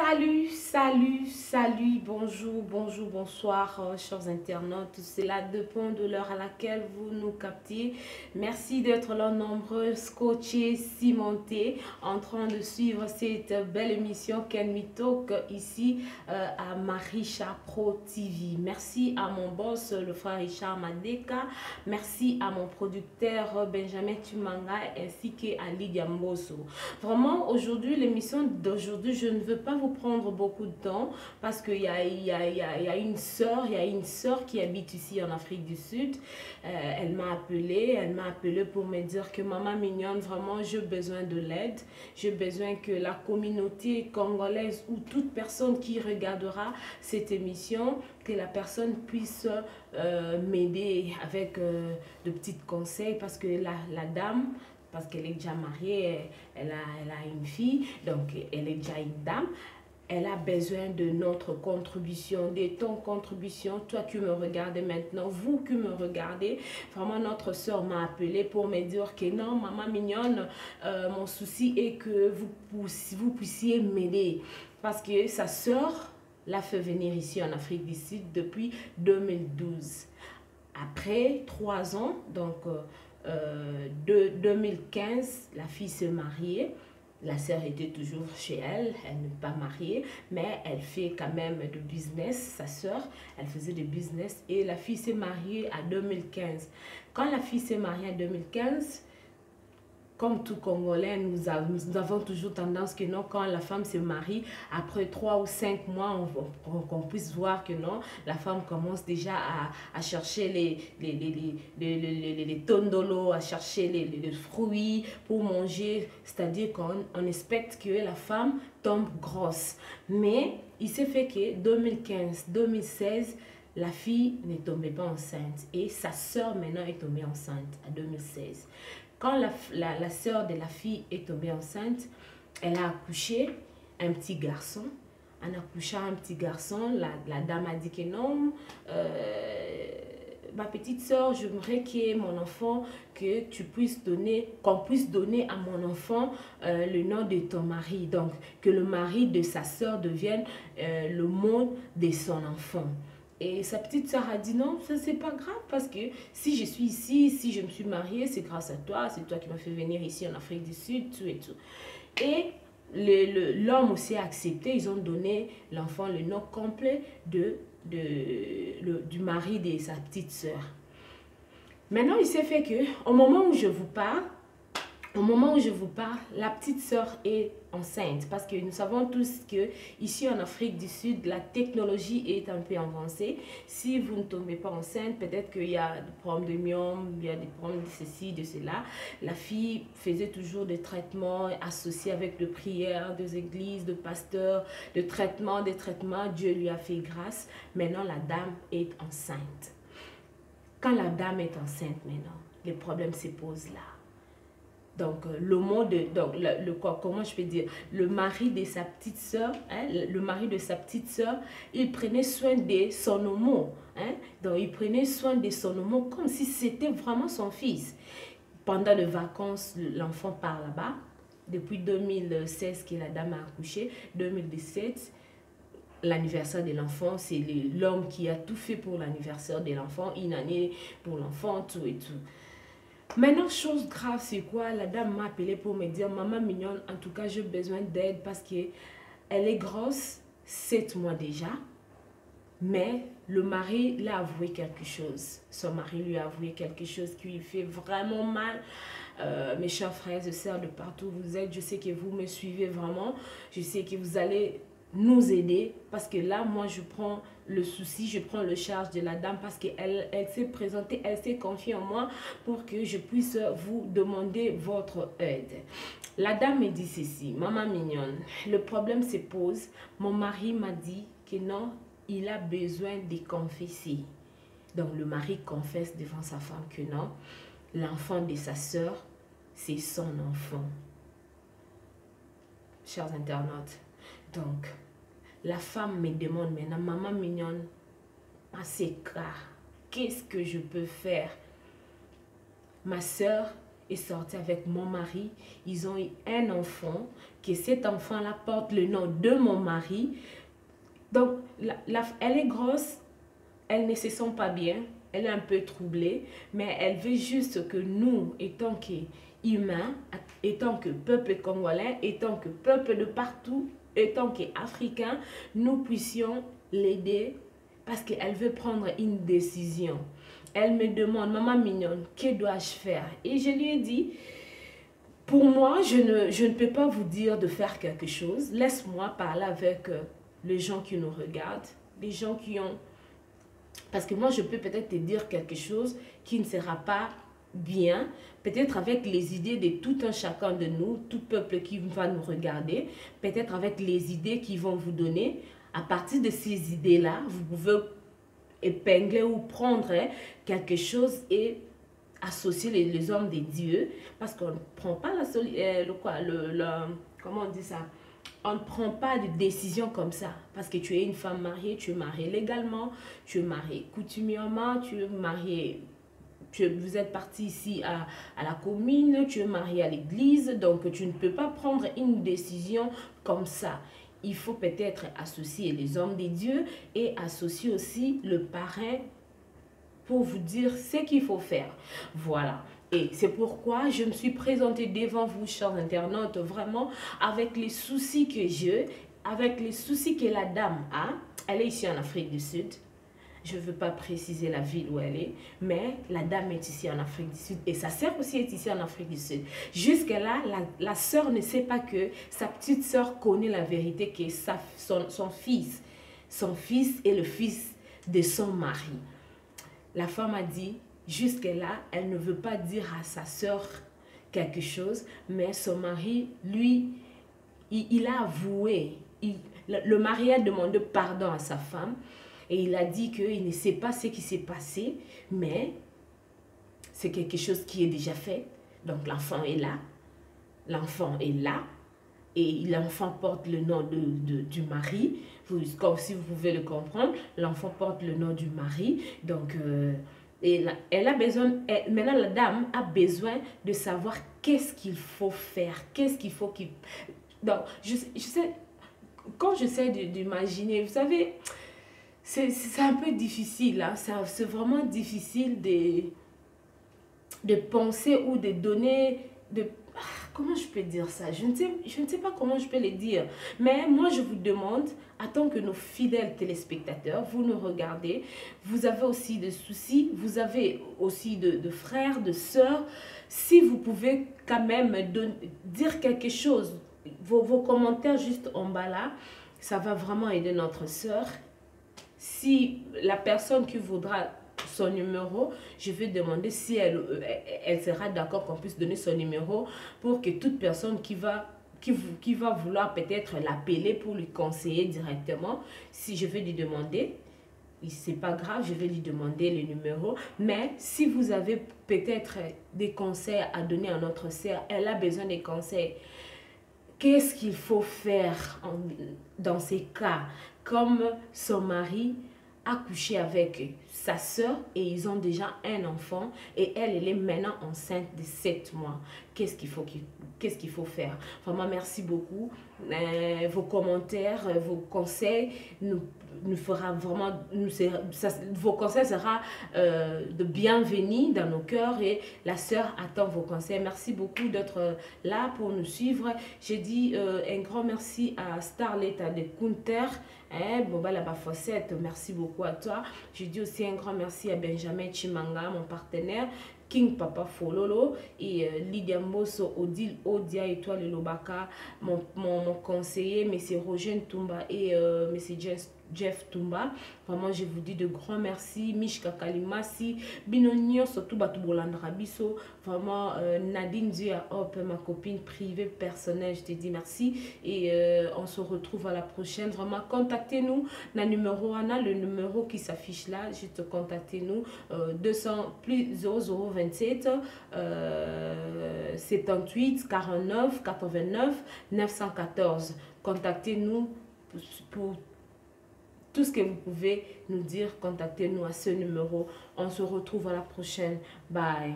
Salut, bonjour, bonsoir, chers internautes. Cela dépend de l'heure à laquelle vous nous captez. Merci d'être là nombreux, scotchés, cimentés, en train de suivre cette belle émission Can We Talk ici à Marisha Pro TV. Merci à mon boss, le frère Richard Madeka. Merci à mon producteur Benjamin Tumanga ainsi qu'à Lydia Mbosso. Vraiment, aujourd'hui, l'émission d'aujourd'hui, je ne veux pas vous prendre beaucoup de temps parce qu'il y a une sœur qui habite ici en Afrique du Sud. Elle m'a appelé pour me dire que maman mignonne, vraiment j'ai besoin de l'aide. J'ai besoin que la communauté congolaise ou toute personne qui regardera cette émission, que la personne puisse m'aider avec de petits conseils parce que la dame, parce qu'elle est déjà mariée, elle a une fille, donc elle est déjà une dame. Elle a besoin de notre contribution, de ton contribution, toi qui me regardez maintenant, vous qui me regardez. Vraiment, notre soeur m'a appelé pour me dire que non, maman mignonne, mon souci est que vous puissiez m'aider. Parce que sa soeur l'a fait venir ici en Afrique du Sud depuis 2012. Après 3 ans, donc de 2015, la fille s'est mariée. La sœur était toujours chez elle, elle n'est pas mariée, mais elle fait quand même du business. Sa sœur, elle faisait du business et la fille s'est mariée à 2015. Quand la fille s'est mariée en 2015, comme tout Congolais, nous avons toujours tendance que non, quand la femme se marie, après 3 ou 5 mois, qu'on puisse voir que non, la femme commence déjà à chercher les tondolo, à chercher les fruits pour manger. C'est-à-dire qu'on expecte que la femme tombe grosse. Mais il s'est fait que 2015-2016, la fille n'est tombée pas enceinte. Et sa sœur maintenant est tombée enceinte en 2016. Quand la sœur de la fille est tombée enceinte, elle a accouché un petit garçon. En accouchant un petit garçon, la dame a dit que non, ma petite sœur, j'aimerais que mon enfant, que tu puisses donner, qu'on puisse donner à mon enfant le nom de ton mari. Donc, que le mari de sa sœur devienne le nom de son enfant. Et sa petite soeur a dit non, ça c'est pas grave parce que si je suis ici, si je me suis mariée, c'est grâce à toi, c'est toi qui m'as fait venir ici en Afrique du Sud, tout et tout. Et l'homme aussi a accepté, ils ont donné l'enfant le nom complet du mari de sa petite soeur. Maintenant, il s'est fait que au moment où je vous parle, la petite sœur est enceinte parce que nous savons tous que ici en Afrique du Sud, la technologie est un peu avancée. Si vous ne tombez pas enceinte, peut-être qu'il y a des problèmes de myome, il y a des problèmes de ceci, de cela. La fille faisait toujours des traitements associés avec de prières, des églises, de pasteurs, de traitements, Dieu lui a fait grâce. Maintenant, la dame est enceinte. Quand la dame est enceinte maintenant, les problèmes se posent là. Donc, comment je peux dire, le mari de sa petite soeur, il prenait soin de son homo. Donc, il prenait soin de son homo comme si c'était vraiment son fils. Pendant les vacances, l'enfant part là-bas. Depuis 2016 que la dame a accouché, 2017, l'anniversaire de l'enfant, c'est l'homme qui a tout fait pour l'anniversaire de l'enfant, une année pour l'enfant, tout et tout. Maintenant, chose grave, c'est quoi? La dame m'a appelé pour me dire, maman mignonne, en tout cas, j'ai besoin d'aide parce qu'elle est grosse, 7 mois déjà. Mais le mari l'a avoué quelque chose. Son mari lui a avoué quelque chose qui lui fait vraiment mal. Mes chers frères et sœurs de partout où vous êtes, je sais que vous me suivez vraiment. Je sais que vous allez nous aider parce que là, moi, je prends le souci, je prends le charge de la dame parce qu'elle s'est présentée, elle s'est confiée en moi pour que je puisse vous demander votre aide. La dame me dit ceci, maman mignonne, le problème se pose, mon mari m'a dit que non, il a besoin de confesser. Donc le mari confesse devant sa femme que non, l'enfant de sa sœur, c'est son enfant. Chers internautes, donc la femme me demande maintenant, maman mignonne, à ces cas, qu'est-ce que je peux faire? Ma sœur est sorti avec mon mari. Ils ont eu un enfant, que cet enfant-là porte le nom de mon mari. Donc, elle est grosse, elle ne se sent pas bien, elle est un peu troublée, mais elle veut juste que nous, étant qu'humains, étant que peuple congolais, étant que peuple de partout, étant qu'Africains, nous puissions l'aider parce qu'elle veut prendre une décision. Elle me demande, maman mignonne, que dois-je faire? Et je lui ai dit, pour moi, je ne peux pas vous dire de faire quelque chose. Laisse-moi parler avec les gens qui nous regardent, les gens qui ont... Parce que moi, je peux peut-être te dire quelque chose qui ne sera pas bien, peut-être avec les idées de tout un chacun de nous, tout peuple qui va nous regarder, peut-être avec les idées qu'ils vont vous donner. À partir de ces idées-là, vous pouvez épingler ou prendre quelque chose et associer les hommes de Dieu, parce qu'on ne prend pas comment on dit ça? On ne prend pas de décision comme ça, parce que tu es une femme mariée, tu es mariée légalement, tu es mariée coutumièrement, tu es mariée, vous êtes parti ici à la commune, tu es marié à l'église, donc tu ne peux pas prendre une décision comme ça. Il faut peut-être associer les hommes des dieux et associer aussi le parrain pour vous dire ce qu'il faut faire. Voilà. Et c'est pourquoi je me suis présentée devant vous, chers internautes, vraiment avec les soucis que j'ai, avec les soucis que la dame a. Elle est ici en Afrique du Sud. Je ne veux pas préciser la ville où elle est, mais la dame est ici en Afrique du Sud et sa sœur aussi est ici en Afrique du Sud. Jusque-là, la sœur ne sait pas que sa petite sœur connaît la vérité, que son fils est le fils de son mari. La femme a dit, jusque-là, elle ne veut pas dire à sa sœur quelque chose, mais son mari, lui, il a avoué. Le mari a demandé pardon à sa femme et il a dit qu'il ne sait pas ce qui s'est passé, mais c'est quelque chose qui est déjà fait. Donc l'enfant est là, l'enfant est là, et l'enfant porte le nom du mari. Comme si vous pouvez le comprendre, l'enfant porte le nom du mari. Donc, elle a besoin, maintenant la dame a besoin de savoir qu'est-ce qu'il faut faire, qu'est-ce qu'il faut qu'il... Donc, je sais, quand j'essaie d'imaginer, vous savez, c'est un peu difficile, hein? C'est vraiment difficile de penser ou de donner... Comment je peux dire ça? Je ne sais pas comment je peux le dire. Mais moi, je vous demande, en tant que nos fidèles téléspectateurs, vous nous regardez, vous avez aussi des soucis, vous avez aussi de frères, de sœurs. Si vous pouvez quand même dire quelque chose, vos commentaires juste en bas là, ça va vraiment aider notre sœur. Si la personne qui voudra son numéro, je vais demander si elle sera d'accord qu'on puisse donner son numéro pour que toute personne qui va vouloir peut-être l'appeler pour lui conseiller directement, si je vais lui demander, c'est pas grave, je vais lui demander le numéro. Mais si vous avez peut-être des conseils à donner à notre sœur, elle a besoin des conseils. Qu'est-ce qu'il faut faire dans ces cas? Comme son mari a couché avec sa soeur et ils ont déjà un enfant et elle est maintenant enceinte de 7 mois. Qu'est-ce qu'il faut faire? Vraiment, merci beaucoup. Vos commentaires, vos conseils nous fera vraiment, vos conseils sera de bienvenue dans nos cœurs et la sœur attend vos conseils. Merci beaucoup d'être là pour nous suivre. J'ai dit un grand merci à Starlet de Kunter. Boba la Bafosette, merci beaucoup à toi. Je dis aussi un grand merci à Benjamin Chimanga, mon partenaire, King Papa Fololo et Lydia Mbosso, Odile Odia Étoile Lobaka, mon conseiller, M. Roger Ntumba et M. Jeff Tumba. Vraiment, je vous dis de grands merci. Mishka Kalimasi, Binonio, surtout Batoubolandra Bisso. Vraiment, Nadine Zia Hop, ma copine privée, personnelle, je te dis merci. Et on se retrouve à la prochaine. Vraiment, contactez-nous. Le numéro qui s'affiche là, juste contactez-nous. 200 plus 0027 78 49 89 914. Contactez-nous pour tout ce que vous pouvez nous dire. Contactez-nous à ce numéro. On se retrouve à la prochaine. Bye.